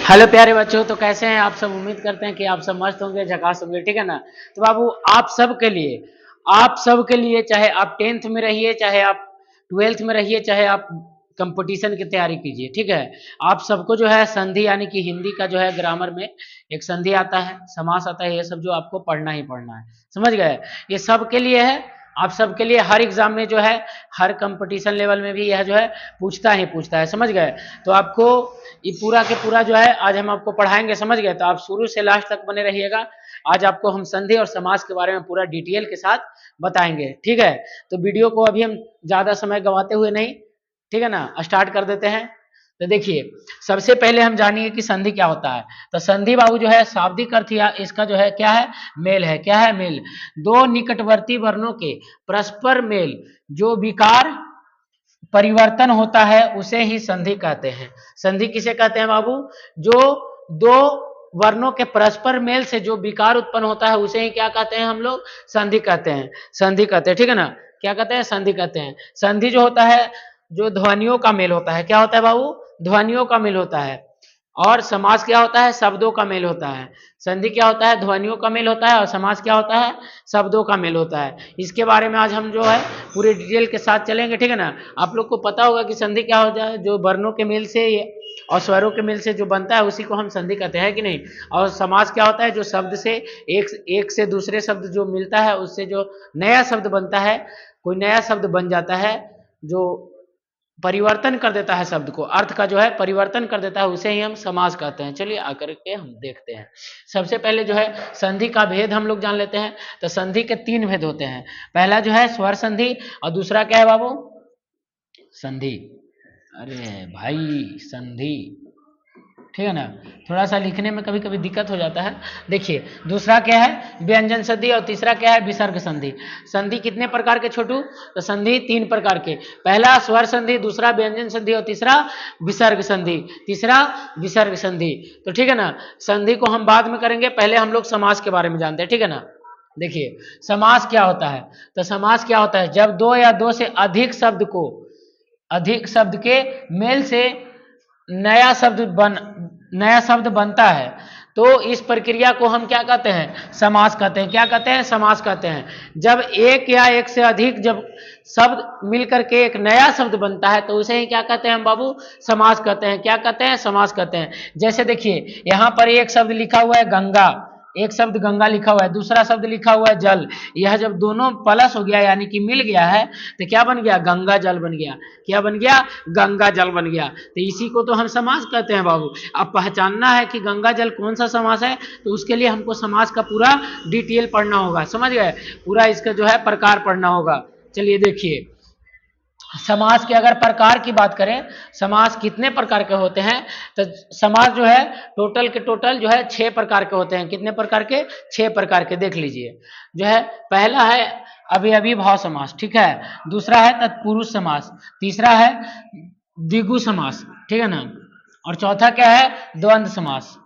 Hello प्यारे बच्चों, तो कैसे हैं आप सब। उम्मीद करते हैं कि आप सब मस्त होंगे, झकास होंगे, ठीक है ना। तो बाबू आप सब के लिए चाहे आप 10th में रहिए, चाहे आप 12th में रहिए, चाहे आप कंपटीशन की तैयारी कीजिए, ठीक है। आप सबको जो है संधि यानी कि हिंदी का जो है ग्रामर में एक संधि आता है, समास आता है, ये सब जो आपको पढ़ना ही पढ़ना है, समझ गए। ये सब के लिए है, आप सबके लिए। हर एग्जाम में जो है, हर कंपटीशन लेवल में भी यह जो है पूछता ही पूछता है, समझ गए। तो आपको ये पूरा के पूरा जो है आज हम आपको पढ़ाएंगे, समझ गए। तो आप शुरू से लास्ट तक बने रहिएगा। आज आपको हम संधि और समास के बारे में पूरा डिटेल के साथ बताएंगे, ठीक है। तो वीडियो को अभी हम ज्यादा समय गंवाते हुए नहीं, ठीक है ना, स्टार्ट कर देते हैं। तो देखिए, सबसे पहले हम जानिए कि संधि क्या होता है। तो संधि बाबू जो है शाब्दिक अर्थ या इसका जो है क्या है, मेल है। क्या है? मेल। दो निकटवर्ती वर्णों के परस्पर मेल जो विकार परिवर्तन होता है उसे ही संधि कहते हैं। संधि किसे कहते हैं बाबू? जो दो वर्णों के परस्पर मेल से जो विकार उत्पन्न होता है उसे ही क्या कहते हैं हम लोग? संधि कहते हैं। संधि कहते हैं, ठीक है ना। क्या कहते हैं? संधि कहते हैं। संधि जो होता है, जो ध्वनियों का मेल होता है। क्या होता है बाबू? ध्वनियों का मेल होता है। और समास क्या होता है? शब्दों का मेल होता है। संधि क्या होता है? ध्वनियों का मेल होता है। और समास क्या होता है? शब्दों का मेल होता है। इसके बारे में आज हम जो है पूरे डिटेल के साथ चलेंगे, ठीक है ना। आप लोग को पता होगा कि संधि क्या होता है, जो वर्णों के मेल से और स्वरों के मेल से जो बनता है उसी को हम संधि कहते हैं, कि नहीं। और समास क्या होता है? जो शब्द से एक से दूसरे शब्द जो मिलता है उससे जो नया शब्द बनता है, कोई नया शब्द बन जाता है, जो परिवर्तन कर देता है शब्द को, अर्थ का जो है परिवर्तन कर देता है, उसे ही हम समास कहते हैं। चलिए आकर के हम देखते हैं। सबसे पहले जो है संधि का भेद हम लोग जान लेते हैं। तो संधि के 3 भेद होते हैं। पहला जो है स्वर संधि, और दूसरा क्या है बाबू? संधि। अरे भाई, संधि, ठीक है ना। थोड़ा सा लिखने में कभी कभी दिक्कत हो जाता है। देखिए, दूसरा क्या है? व्यंजन संधि, और तीसरा क्या है? विसर्ग संधि। संधि कितने प्रकार के छोटू? तो संधि 3 प्रकार के। पहला स्वर संधि, दूसरा व्यंजन संधि, और तीसरा विसर्ग संधि। तीसरा विसर्ग संधि। तो ठीक है ना, संधि को हम बाद में करेंगे, पहले हम लोग समास के बारे में जानते हैं, ठीक है ना। देखिए, समास क्या होता है। तो समास क्या होता है? जब दो या दो से अधिक शब्द के मेल से नया शब्द बनता है, तो इस प्रक्रिया को हम क्या कहते हैं? समास कहते हैं। क्या कहते हैं? समास कहते हैं। जब एक या एक से अधिक जब शब्द मिलकर के एक नया शब्द बनता है तो उसे ही क्या कहते हैं हम बाबू? समास कहते हैं। क्या कहते हैं? समास कहते हैं। जैसे देखिए, यहां पर एक शब्द लिखा हुआ है गंगा, एक शब्द गंगा लिखा हुआ है, दूसरा शब्द लिखा हुआ है जल। यह जब दोनों प्लस हो गया यानी कि मिल गया है, तो क्या बन गया? गंगा जल बन गया। क्या बन गया? गंगा जल बन गया। तो इसी को तो हम समास कहते हैं बाबू। अब पहचानना है कि गंगा जल कौन सा समास है, तो उसके लिए हमको समास का पूरा डिटेल पढ़ना होगा, समझ गए। पूरा इसका जो है प्रकार पढ़ना होगा। चलिए देखिए, समास के अगर प्रकार की बात करें, समास कितने प्रकार के होते हैं, तो समास जो है टोटल के टोटल जो है 6 प्रकार के होते हैं। कितने प्रकार के? 6 प्रकार के। देख लीजिए, जो है पहला है अवयवी भाव समास, ठीक है। दूसरा है तत्पुरुष समास, तीसरा है द्विगु समास, ठीक है ना। और चौथा क्या है? द्वंद्व समास।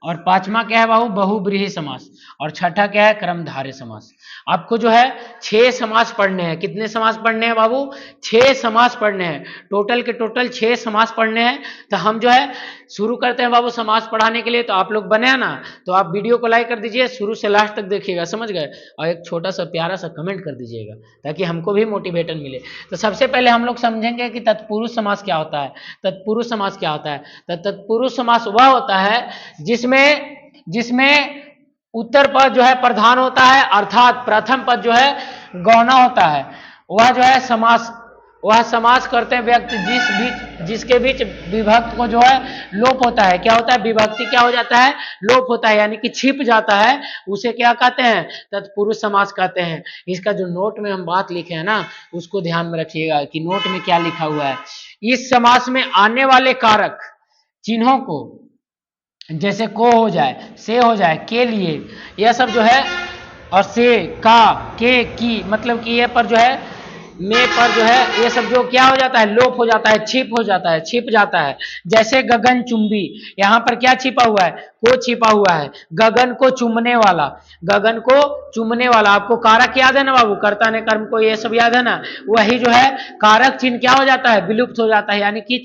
और पांचवा क्या है बाबू? बहुब्रीहि समास। और छठा क्या है? क्रमधारय समास। आपको जो है 6 समास पढ़ने हैं। कितने समास पढ़ने हैं बाबू? 6 समास पढ़ने हैं। टोटल के टोटल 6 समास पढ़ने हैं। तो हम जो है शुरू करते हैं बाबू समास पढ़ाने के लिए। तो आप लोग बने ना, तो आप वीडियो को लाइक कर दीजिए, शुरू से लास्ट तक देखिएगा, समझ गए। और एक छोटा सा प्यारा सा कमेंट कर दीजिएगा ताकि हमको भी मोटिवेशन मिले। तो सबसे पहले हम लोग समझेंगे कि तत्पुरुष समास क्या होता है। तत्पुरुष समास क्या होता है? तो तत्पुरुष समास वह होता है जिसमें उत्तर पद जो है प्रधान होता है, अर्थात प्रथम पद जो है गौना होता है। वह जो है समास, वह समास करते हैं व्यक्ति जिसके बीच विभक्त को जो है लोप होता है। क्या होता है? विभक्ति क्या हो जाता है? लोप होता है, यानी कि छिप जाता है। उसे क्या कहते हैं? तत्पुरुष समास कहते हैं। इसका जो नोट में हम बात लिखे हैं ना, उसको ध्यान में रखिएगा कि नोट में क्या लिखा हुआ है। इस समास में आने वाले कारक चिन्हों को, जैसे को हो जाए, से हो जाए, के लिए, यह सब जो है, और से, का, के, की, मतलब कि ये पर जो है, में पर जो है, ये सब जो क्या हो जाता है? लोप हो जाता है, छिप हो जाता है, छिप जाता है। जैसे गगन चुंबी, यहां पर क्या छिपा हुआ है? को छिपा हुआ है। गगन को चुमने वाला, गगन को चुमने वाला। आपको कारक याद है ना बाबू? कर्ता ने कर्म को, ये सब याद है ना। वही जो है कारक चिन्ह क्या हो जाता है? विलुप्त हो जाता है, यानी कि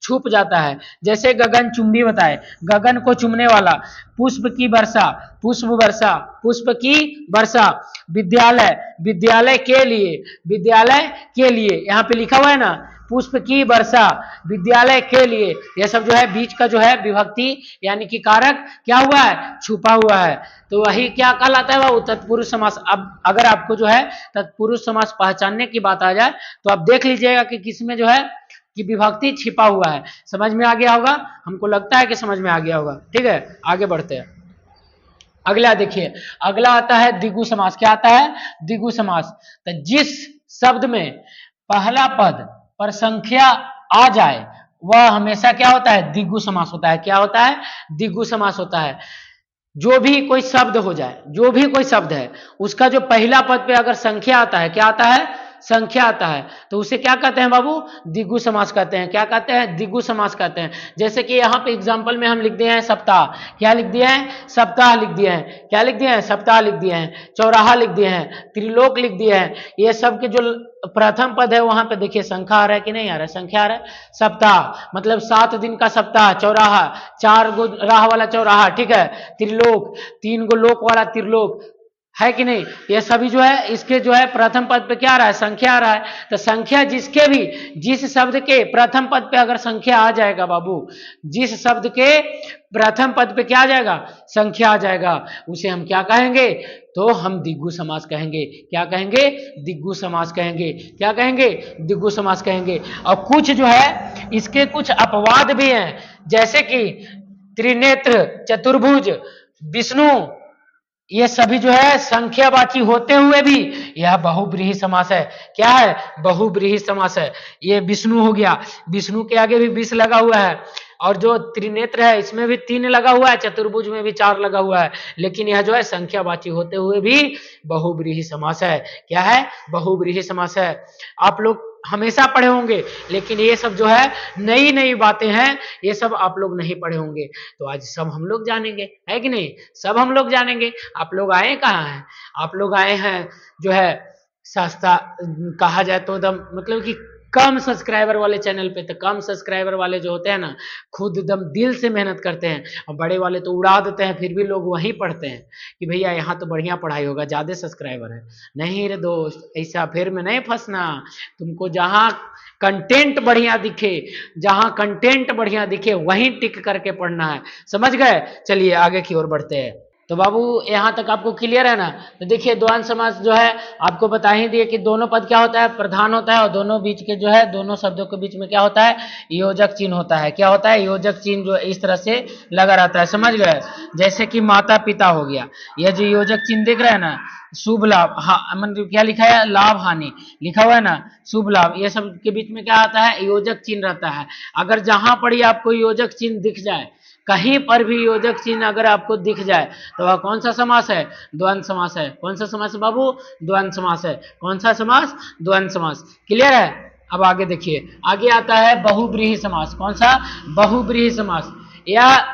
छुप जाता है। जैसे गगन चुंबी बताए, गगन को चुमने वाला, पुष्प की वर्षा, पुष्प वर्षा, पुष्प की वर्षा, विद्यालय, विद्यालय के लिए, विद्यालय के लिए, यहाँ पे लिखा हुआ है ना, पुष्प की वर्षा, विद्यालय के लिए, यह सब जो है बीच का जो है विभक्ति यानी कि कारक क्या हुआ है, छुपा हुआ है। तो वही क्या कहलाता है, वह तत्पुरुष समास। अब अगर आपको जो है तत्पुरुष समास पहचानने की बात आ जाए तो आप देख लीजिएगा कि किसमें जो है कि विभक्ति छिपा हुआ है। समझ में आ गया होगा, हमको लगता है कि समझ में आ गया होगा। ठीक है, आगे बढ़ते हैं। अगला देखिए, अगला आता है द्विगु समास। क्या आता है, द्विगु समास। तो जिस शब्द में पहला पद पर संख्या आ जाए वह हमेशा क्या होता है, द्विगु समास होता है। क्या होता है, द्विगु समास होता है। जो भी कोई शब्द हो जाए, जो भी कोई शब्द है, उसका जो पहला पद पे अगर संख्या आता है, क्या आता है, संख्या आता है, तो उसे क्या कहते हैं बाबू, द्विगु समास कहते हैं। क्या कहते हैं, द्विगु समास कहते हैं। जैसे कि यहाँ पे एग्जांपल में हम लिख दिए हैं सप्ताह। क्या लिख दिए हैं, सप्ताह लिख दिए हैं। क्या लिख दिए हैं, सप्ताह लिख दिए हैं। चौराहा लिख दिए हैं, त्रिलोक लिख दिए हैं। ये सब के जो प्रथम पद है वहां पे देखिए संख्या आ रहा है कि नहीं आ रहा है, संख्या आ रहा है। सप्ताह मतलब 7 दिन का सप्ताह, चौराहा 4 गो राह वाला चौराहा, ठीक है, त्रिलोक 3 गो लोक वाला त्रिलोक, है कि नहीं। ये सभी जो है इसके जो है प्रथम पद पे क्या आ रहा है, संख्या आ रहा है। तो संख्या जिसके भी, जिस शब्द के प्रथम पद पे अगर संख्या आ जाएगा बाबू, जिस शब्द के प्रथम पद पे क्या आ जाएगा, संख्या आ जाएगा, उसे हम क्या कहेंगे, तो हम द्विगु समास कहेंगे। क्या कहेंगे, द्विगु समास कहेंगे। क्या कहेंगे, द्विगु समास कहेंगे। और कुछ जो है इसके कुछ अपवाद भी हैं, जैसे कि त्रिनेत्र, चतुर्भुज, विष्णु, ये सभी जो है संख्यावाची होते हुए भी यह बहुब्रीहि समास है। क्या है, बहुब्रीहि समास है। ये विष्णु हो गया, विष्णु के आगे भी 20 लगा हुआ है, और जो त्रिनेत्र है इसमें भी 3 लगा हुआ है, चतुर्भुज में भी 4 लगा हुआ है, लेकिन यह जो है संख्यावाची होते हुए भी बहुब्रीहि समास है। क्या है, बहुब्रीहि समास है। आप लोग हमेशा पढ़े होंगे, लेकिन ये सब जो है नई नई बातें हैं, ये सब आप लोग नहीं पढ़े होंगे। तो आज सब हम लोग जानेंगे, है कि नहीं, सब हम लोग जानेंगे। आप लोग आए कहाँ हैं, आप लोग आए हैं जो है सस्ता कहा जाए तो एकदम मतलब कि कम सब्सक्राइबर वाले चैनल पे। तो कम सब्सक्राइबर वाले जो होते हैं ना, खुद एकदम दिल से मेहनत करते हैं, और बड़े वाले तो उड़ा देते हैं, फिर भी लोग वहीं पढ़ते हैं कि भैया यहाँ तो बढ़िया पढ़ाई होगा, ज्यादा सब्सक्राइबर है। नहीं रे दोस्त, ऐसा फिर में नहीं फंसना। तुमको जहाँ कंटेंट बढ़िया दिखे, जहाँ कंटेंट बढ़िया दिखे वहीं टिक करके पढ़ना है, समझ गए। चलिए आगे की ओर बढ़ते हैं। तो बाबू यहाँ तक आपको क्लियर है ना। तो देखिए द्वंद्व समास जो है आपको बता ही दिए कि दोनों पद क्या होता है, प्रधान होता है, और दोनों बीच के जो है दोनों शब्दों के बीच में क्या होता है, योजक चिन्ह होता है। क्या होता है, योजक चिन्ह जो इस तरह से लगा रहता है, समझ गए। जैसे कि माता पिता हो गया, यह जो योजक चिन्ह दिख रहा है ना, शुभ लाभ, मतलब क्या लिखा है, लाभ हानि लिखा हुआ है ना, शुभ लाभ, ये सब के बीच में क्या आता है, योजक चिन्ह रहता है। अगर जहां पर ही आपको योजक चिन्ह दिख जाए, कहीं पर भी योजक चिन्ह अगर आपको दिख जाए, तो वह कौन सा समास है, द्वंद्व समास है। कौन सा समास है बाबू, द्वंद्व समास है। कौन सा समास, द्वंद्व समास। क्लियर है। अब आगे देखिए, आगे आता है बहुब्रीहि समास। कौन सा, बहुब्रीहि समास। यह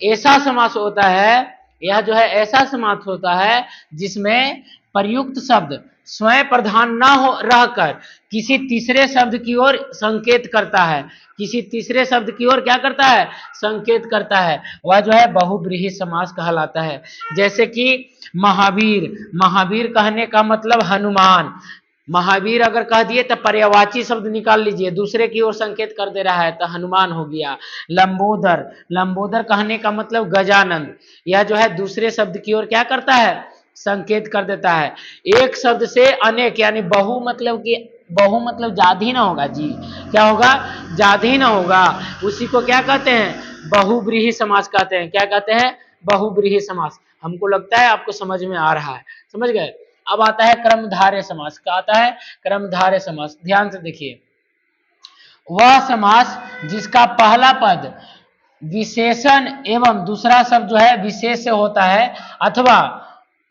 ऐसा समास होता है, यह जो है ऐसा समास होता है जिसमें प्रयुक्त शब्द स्वयं प्रधान न हो रहकर किसी तीसरे शब्द की ओर संकेत करता है। किसी तीसरे शब्द की ओर क्या करता है, संकेत करता है, वह जो है बहुब्रीहि समास कहलाता है। जैसे कि महावीर, महावीर कहने का मतलब हनुमान। महावीर अगर कह दिए तो पर्यायवाची शब्द निकाल लीजिए, दूसरे की ओर संकेत कर दे रहा है तो हनुमान हो गया। लंबोदर, लंबोदर कहने का मतलब गजानंद, यह जो है दूसरे शब्द की ओर क्या करता है, संकेत कर देता है। एक शब्द से अनेक यानी बहु मतलब कि बहु मतलब जाधी ना होगा जी, क्या होगा, जाधी ना होगा, उसी को क्या कहते हैं, बहुब्रीहि समास कहते हैं। क्या कहते हैं, बहुब्रीहि समास। हमको लगता है आपको समझ में आ रहा है, समझ गए। अब आता है क्रमधारय समास। क्या आता है, क्रमधारय समास। ध्यान से देखिए, वह समास जिसका पहला पद विशेषण एवं दूसरा शब्द जो है विशेष से होता है, अथवा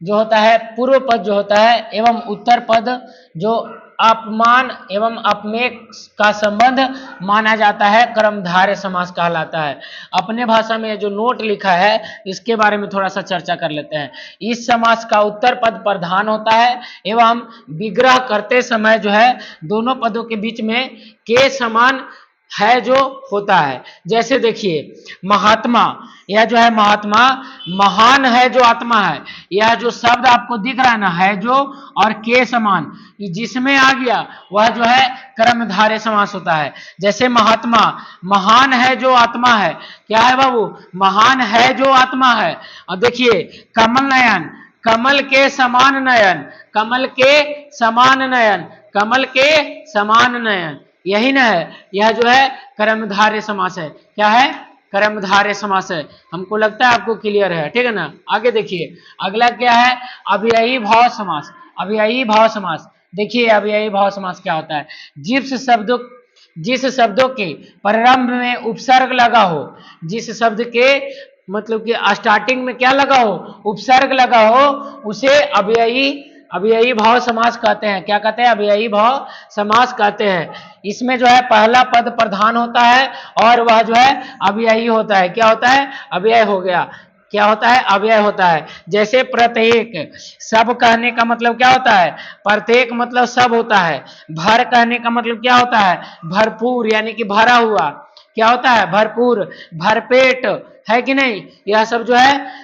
जो होता है पूर्व पद जो होता है एवं उत्तर पद जो अपमान एवं अपमेय का संबंध माना जाता है, क्रमधारय समास कहलाता है। अपने भाषा में जो नोट लिखा है इसके बारे में थोड़ा सा चर्चा कर लेते हैं। इस समास का उत्तर पद प्रधान होता है एवं विग्रह करते समय जो है दोनों पदों के बीच में के समान है जो होता है। जैसे देखिए महात्मा, यह जो है महात्मा, महान है जो आत्मा है, यह जो शब्द आपको दिख रहा है ना, है जो और के समान, ये जिसमें आ गया वह जो है कर्मधारय समास होता है। जैसे महात्मा, महान है जो आत्मा है, क्या है बाबू, महान है जो आत्मा है। और देखिए कमल नयन, कमल के समान नयन, कमल के समान नयन, कमल के समान नयन, यही ना है, यह जो है कर्मधारय समास है। क्या है, कर्मधारय समास है। हमको लगता है आपको क्लियर है, ठीक है ना। आगे देखिए अगला क्या है, अव्ययी भाव समास। अव्ययी भाव समास, देखिए अव्ययी भाव समास क्या होता है, जिस शब्दों के प्रारंभ में उपसर्ग लगा हो, जिस शब्द के मतलब कि स्टार्टिंग में क्या लगा हो, उपसर्ग लगा हो, उसे अव्ययी भाव समास कहते हैं। क्या कहते हैं, अव्ययी भाव समास कहते हैं। इसमें जो है पहला पद प्रधान होता है और वह जो है अव्ययी होता है। क्या होता है, अव्यय हो गया। क्या होता है, अव्यय होता है। जैसे प्रत्येक, सब कहने का मतलब क्या होता है, प्रत्येक मतलब सब होता है। भर कहने का मतलब क्या होता है, भरपूर यानी कि भरा हुआ। क्या होता है, भरपूर, भरपेट, है कि नहीं। यह सब जो है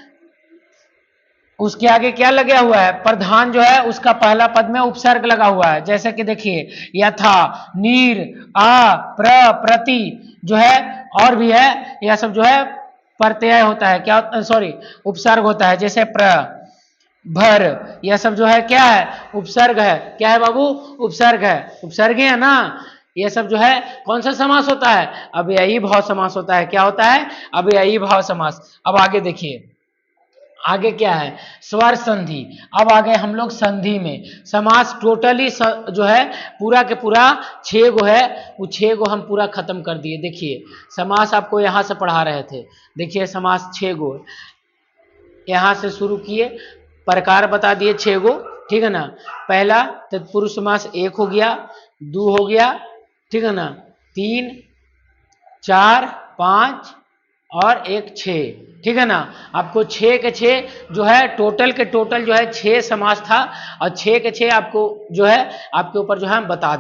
उसके आगे क्या लगा हुआ है, प्रधान जो है उसका पहला पद में उपसर्ग लगा हुआ है। जैसे कि देखिए यथा, नीर, आ, प्रति जो है और भी है, यह सब जो है प्रत्यय होता है। क्या, सॉरी, उपसर्ग होता है। जैसे भर, यह सब जो है क्या है, उपसर्ग है। क्या है बाबू, उपसर्ग है, उपसर्ग है ना। यह सब जो है कौन सा समास होता है, अव्ययी भाव समास होता है। क्या होता है, अव्ययी भाव समास। अब आगे देखिए, आगे क्या है, स्वर संधि। अब आ गए हम लोग संधि में। समास टोटली जो है पूरा के पूरा 6 गो है, वो 6 गो हम पूरा खत्म कर दिए। देखिए समास आपको यहाँ से पढ़ा रहे थे, देखिए समास 6 गो यहाँ से शुरू किए, प्रकार बता दिए 6 गो, ठीक है ना। पहला तत्पुरुष समास 1 हो गया, 2 हो गया, ठीक है ना, 3, 4, 5 और 1 6, ठीक है ना। आपको 6 के 6 जो है टोटल के टोटल जो है 6 समास था, और 6 के 6 आपको जो है आपके ऊपर जो है हम बता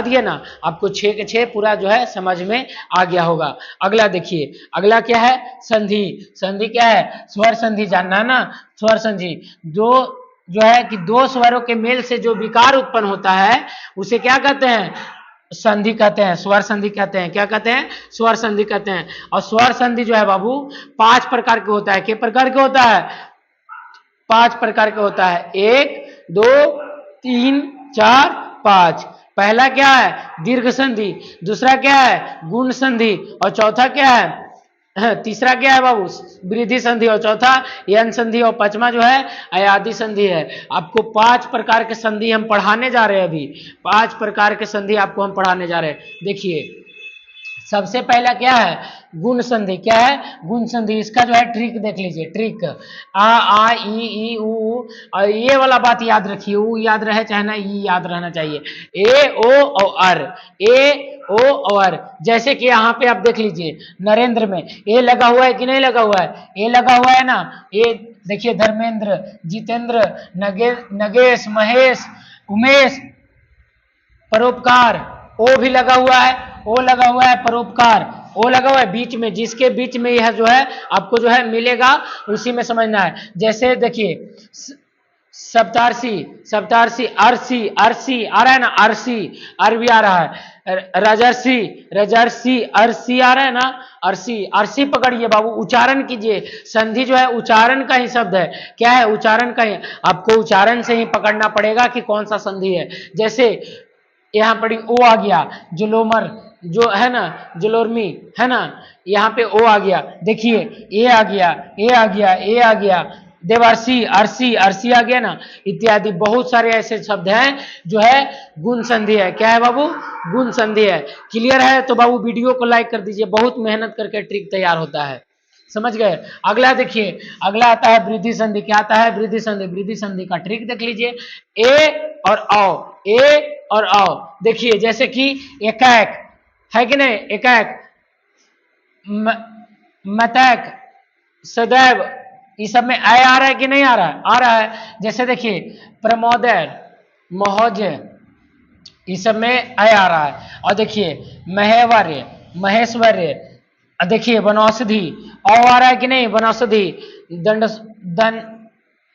दिए ना। आपको 6 के 6 पूरा जो है समझ में आ गया होगा। अगला देखिए, अगला क्या है, संधि। संधि क्या है, स्वर संधि जानना है ना। स्वर संधि दो जो है कि दो स्वरों के मेल से जो विकार उत्पन्न होता है उसे क्या कहते हैं, संधि कहते हैं, स्वर संधि कहते हैं। क्या कहते हैं, स्वर संधि कहते हैं। और स्वर संधि जो है बाबू 5 प्रकार के होता है। कितने प्रकार के होता है, 5 प्रकार के होता है। 1, 2, 3, 4, 5। पहला क्या है, दीर्घ संधि। दूसरा क्या है, गुण संधि। और चौथा क्या है, तीसरा क्या है बाबू, वृद्धि संधि। और चौथा यन संधि। और पांचवा जो है अयादि संधि है। आपको 5 प्रकार के संधि हम पढ़ाने जा रहे हैं। अभी 5 प्रकार के संधि आपको हम पढ़ाने जा रहे हैं। देखिए सबसे पहला क्या है, गुण संधि। क्या है, गुण संधि। इसका जो है ट्रिक देख लीजिए, ट्रिक, आ ई उ, और ये वाला बात याद रखिए, उ याद रहे चाहे ना, ई याद रहना चाहिए। ए ओ और अर, ए ओ और। जैसे कि यहाँ पे आप देख लीजिए नरेंद्र में ए लगा हुआ है कि नहीं लगा हुआ है, ए लगा हुआ है ना। ए देखिए धर्मेंद्र, जितेंद्र, नगेश, महेश, उमेश, परोपकार, ओ भी लगा हुआ है, ओ लगा हुआ है, परोपकार, ओ लगा हुआ है बीच में, जिसके बीच में यह जो है आपको जो है मिलेगा उसी में समझना है। जैसे देखिए सप्तारसी, सप्तारसी, अरसी, अरसी आ रहा है ना, अरसी, अर भी आ रहा है। रजर्सी, रजर्सी, अरसी आ रहा है ना, अरसी, अरसी पकड़िए बाबू, उच्चारण कीजिए। संधि जो है उच्चारण का ही शब्द है। क्या है, उच्चारण का ही, आपको उच्चारण से ही पकड़ना पड़ेगा कि कौन सा संधि है। जैसे यहाँ पर ओ आ गया, जुलोमर जो है ना, जुलोर्मी है ना, यहाँ पे ओ आ गया। देखिए ए आ गया, ए आ गया, ए आ गया, देवारसी, अरसी, अरसी आ गया ना, इत्यादि बहुत सारे ऐसे शब्द हैं जो है गुण संधि है। क्या है बाबू, गुण संधि है। क्लियर है तो बाबू वीडियो को लाइक कर दीजिए, बहुत मेहनत करके ट्रिक तैयार होता है, समझ गए। अगला देखिए, अगला आता है वृद्धि संधि। क्या आता है, वृद्धि संधि। वृद्धि संधि का ट्रिक देख लीजिए, ए और आओ, ए और आओ। देखिए जैसे कि एकाक है कि नहीं, एकाक, मतक, सदैव, इस सब में आय आ रहा है कि नहीं आ रहा है, आ रहा है। जैसे देखिए प्रमोदय, महोदय, इस सब में अय आ रहा है। और देखिए महेवर्य, महेश्वर्य, देखिए वनौषधि, औ आ रहा है कि नहीं, वनौषधि, दंड, दन,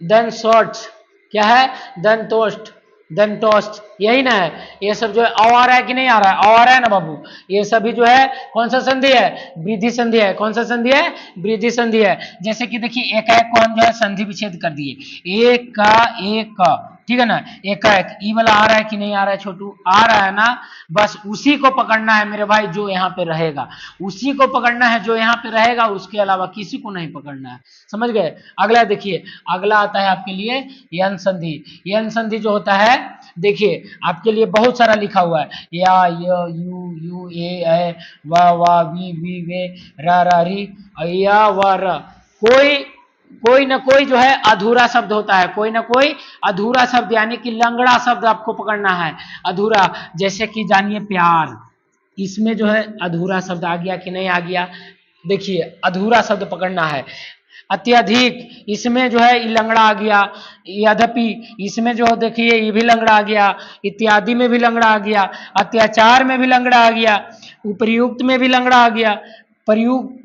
दन शॉर्ट, क्या है, दंतोष्ट, दंतोष्ट, यही ना है। ये सब जो है औ आ रहा है कि नहीं आ रहा है, औ आ रहा है ना बाबू। ये सभी जो है कौन सा संधि है, वृद्धि संधि है। कौन सा संधि है, वृद्धि संधि है। जैसे कि देखिए एकाएक को हम जो है संधि विच्छेद कर दिए, एक का एक का, ठीक है ना, एकाएक, ई वाला आ रहा है कि नहीं आ रहा है छोटू, आ रहा है ना। बस उसी को पकड़ना है मेरे भाई जो यहाँ पे रहेगा, उसी को पकड़ना है जो यहाँ पे रहेगा, उसके अलावा किसी को नहीं पकड़ना है, समझ गए। अगला देखिए, अगला आता है आपके लिए यन संधि। यन संधि जो होता है, देखिए आपके लिए बहुत सारा लिखा हुआ है, या, य, यू, ए, वा, वी, वे, रा, री, या, व, र। कोई ना कोई जो है अधूरा शब्द होता है, कोई ना कोई अधूरा शब्द, यानी कि लंगड़ा शब्द आपको पकड़ना है, अधूरा। जैसे कि जानिए प्यार, इसमें जो है अधूरा शब्द आ गया कि नहीं आ गया, देखिए अधूरा शब्द पकड़ना है। अत्यधिक, इसमें जो है लंगड़ा आ गया। यद्यपि, इसमें जो देखिए ये भी लंगड़ा आ गया। इत्यादि में भी लंगड़ा आ गया। अत्याचार में भी लंगड़ा आ गया। उपयुक्त में भी लंगड़ा आ गया। प्रयुक्त,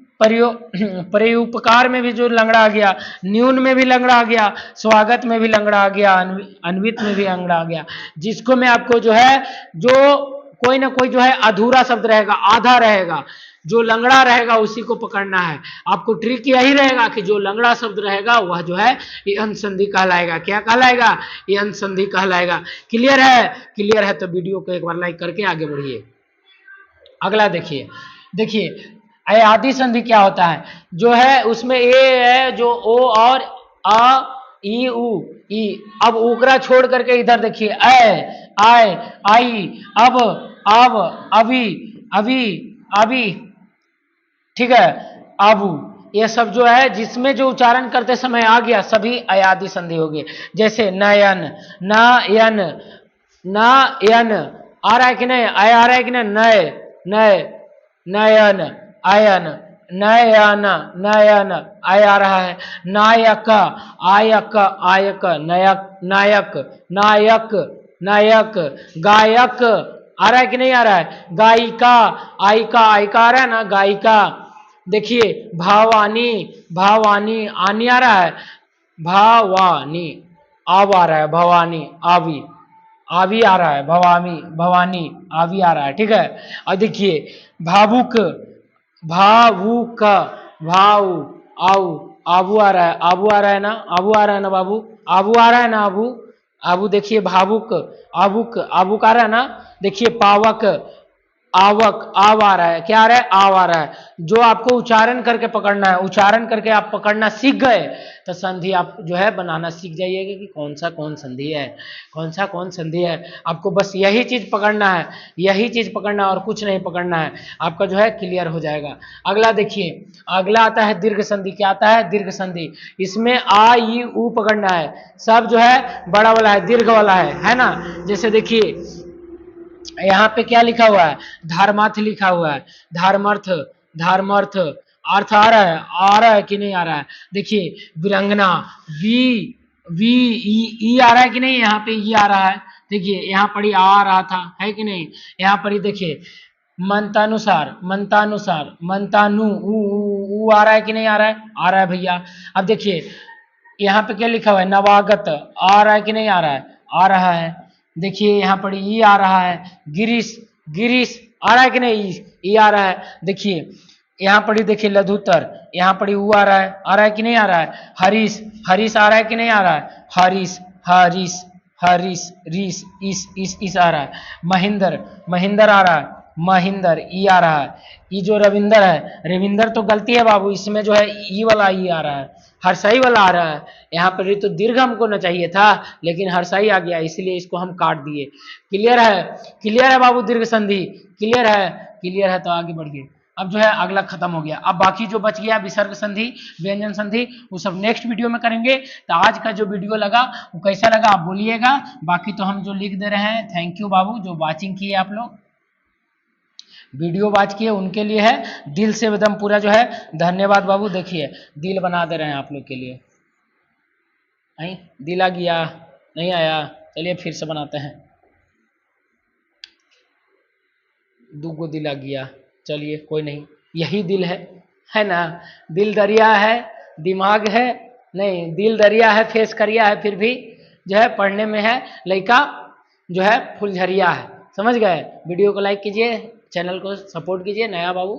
प्रयुपकार में भी जो लंगड़ा आ गया। न्यून में भी लंगड़ा आ गया। स्वागत में भी लंगड़ा आ गया। अन्वित में भी लंगड़ा आ गया। जिसको मैं आपको जो है, जो कोई ना कोई जो है अधूरा शब्द रहेगा, आधा रहेगा, जो लंगड़ा रहेगा उसी को पकड़ना है। आपको ट्रिक यही रहेगा कि जो लंगड़ा शब्द रहेगा वह जो है ये अनुसंधि कहलाएगा। क्या कहलाएगा, ये अनुसंधि कहलाएगा। क्लियर है, क्लियर है तो वीडियो को एक बार लाइक करके आगे बढ़िए। अगला देखिए, देखिए अयादि संधि क्या होता है, जो है उसमें ए है, जो ओ और आ, ई, उ, ई। अब उकरा छोड़ करके इधर देखिए, ऐ, आय, आई, अब, अभी, अभी, अभी, ठीक है, आबू। ये सब जो है जिसमें जो उच्चारण करते समय आ गया सभी अयादि संधि हो गए। जैसे नयन, नयन, नयन, आ रहा है कि नहीं, आय आ रहा है कि नहीं, नय, नय, नयन, आयन, नयन, नयन, आय आ रहा है। नायक, आयक, आयक, नायक, नायक, नायक, नायक, गायक, आ रहा है कि नहीं आ रहा है, गायिका, आयिका, आयिका आ रहा है ना, गायिका। देखिए भावानी, भावानी, आनी आ रहा है, भावानी, आव आ रहा है, भवानी, आवी, आवी आ रहा है, भवानी, भवानी, आवी आ रहा है, ठीक है। और देखिए भावुक, भावुक, भाव, आऊ, आबू आ रहा है, आबू आ रहा है ना, आबू आ रहा है ना बाबू, आबू आ रहा है ना, आबू, आबू देखिए भावुक, आबुक, आबुक आ रहा है ना। देखिए पावक, आवक, आव आ रहा है, क्या आ रहा है, आव आ रहा है। जो आपको उच्चारण करके पकड़ना है, उच्चारण करके आप पकड़ना सीख गए तो संधि आप जो है बनाना सीख जाइएगा कि कौन सा कौन संधि है, कौन सा कौन संधि है। आपको बस यही चीज पकड़ना है, यही चीज पकड़ना है और कुछ नहीं पकड़ना है, आपका जो है क्लियर हो जाएगा। अगला देखिए, अगला आता है दीर्घ संधि। क्या आता है, दीर्घ संधि। इसमें आ, ई, उ पकड़ना है, सब जो है बड़ा वाला है, दीर्घ वाला है ना। जैसे देखिए यहाँ पे क्या लिखा हुआ है, धर्मार्थ लिखा हुआ है, धर्मर्थ, धर्मर्थ, अर्थ आ रहा है कि नहीं आ रहा है। देखिए वीरंगना, वी, ई आ रहा है कि नहीं, यहाँ पे ई आ रहा है। देखिए यहाँ पर ही आ रहा था, है कि नहीं, यहाँ पर ही देखिए मंतानुसार, मंतानुसार, मंतानु, ऊ आ रहा है कि नहीं आ रहा है, आ रहा है भैया। अब देखिए यहाँ पे क्या लिखा हुआ है, नवागत, आ रहा है कि नहीं आ रहा है, आ रहा है। देखिए यहाँ पर ई आ रहा है, गिरीश, गिरीश, आ रहा है कि नहीं, ई आ रहा है। देखिए यहाँ पर ही देखिए लघुतर, यहाँ पर ही ऊ आ रहा है कि नहीं आ रहा है। हरीश, हरीश आ रहा है कि नहीं आ रहा है, हरीश, हरीश, हरीश, रीस, इस आ रहा है। महेंद्र, महेंद्र आ रहा है, महेंद्र, ई आ रहा है। ई जो रविंदर है, रविंदर तो गलती है बाबू, इसमें जो है ई वाला ई आ रहा है, हर्षाई वाला आ रहा है। यहाँ पर तो दीर्घ हमको न चाहिए था, लेकिन हर्षाई आ गया, इसलिए इसको हम काट दिए। क्लियर है, क्लियर है बाबू, दीर्घ संधि क्लियर है, क्लियर है तो आगे बढ़िए। अब जो है अगला खत्म हो गया, अब बाकी जो बच गया विसर्ग संधि, व्यंजन संधि, वो सब नेक्स्ट वीडियो में करेंगे। तो आज का जो वीडियो लगा वो कैसा लगा आप बोलिएगा, बाकी तो हम जो लिख दे रहे हैं। थैंक यू बाबू जो वाचिंग किए आप लोग, वीडियो वाच किए उनके लिए है दिल से एकदम पूरा जो है धन्यवाद बाबू। देखिए दिल बना दे रहे हैं आप लोग के लिए, नहीं दिल आ गया, नहीं आया, चलिए फिर से बनाते हैं। दूगो दिल आ गया, चलिए कोई नहीं, यही दिल है ना। दिल दरिया है, दिमाग है नहीं, दिल दरिया है, फेस करिया है, फिर भी जो है पढ़ने में है लड़का जो है फुलझरिया है। समझ गए? वीडियो को लाइक कीजिए, चैनल को सपोर्ट कीजिए। नया बाबू